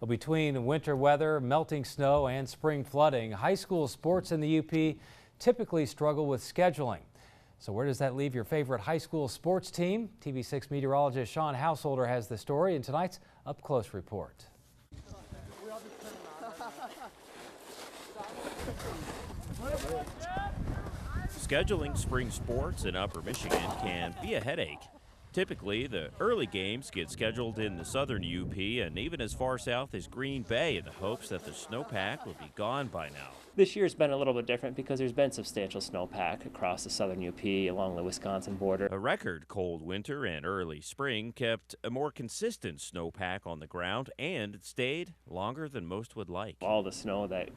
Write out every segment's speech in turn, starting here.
Well, between winter weather, melting snow, and spring flooding, high school sports in the UP typically struggle with scheduling. So where does that leave your favorite high school sports team? TV6 meteorologist Sean Householder has the story in tonight's Up Close report. Scheduling spring sports in Upper Michigan can be a headache. Typically, the early games get scheduled in the southern UP and even as far south as Green Bay in the hopes that the snowpack will be gone by now. This year's been a little bit different because there's been substantial snowpack across the southern UP along the Wisconsin border. A record cold winter and early spring kept a more consistent snowpack on the ground, and it stayed longer than most would like. All the snow that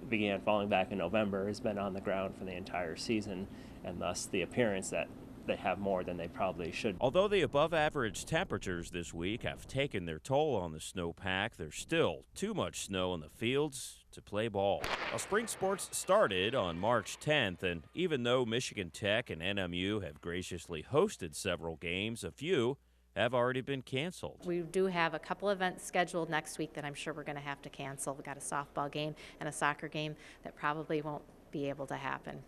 began falling back in November has been on the ground for the entire season, and thus the appearance that they have more than they probably should. Although the above-average temperatures this week have taken their toll on the snowpack, there's still too much snow in the fields to play ball. Well, spring sports started on March 10th, and even though Michigan Tech and NMU have graciously hosted several games, a few have already been canceled. We do have a couple events scheduled next week that I'm sure we're going to have to cancel. We've got a softball game and a soccer game that probably won't be able to happen.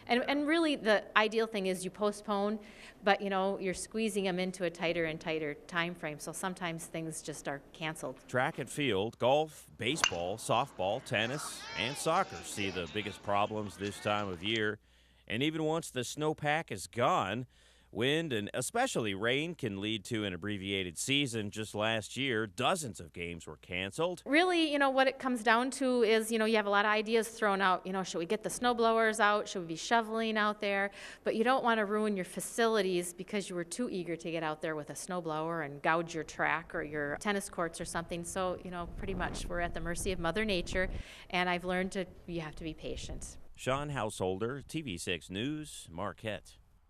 And really the ideal thing is you postpone, but you know, you're squeezing them into a tighter and tighter time frame, so sometimes things just are canceled. Track and field, golf, baseball, softball, tennis, and soccer see the biggest problems this time of year. And even once the snowpack is gone, wind and especially rain can lead to an abbreviated season. Just last year, dozens of games were canceled. Really, you know, what it comes down to is, you know, you have a lot of ideas thrown out. You know, should we get the snow blowers out? Should we be shoveling out there? But you don't want to ruin your facilities because you were too eager to get out there with a snow blower and gouge your track or your tennis courts or something. So, you know, pretty much we're at the mercy of Mother Nature, and I've learned you have to be patient. Sean Householder, TV6 News, Marquette.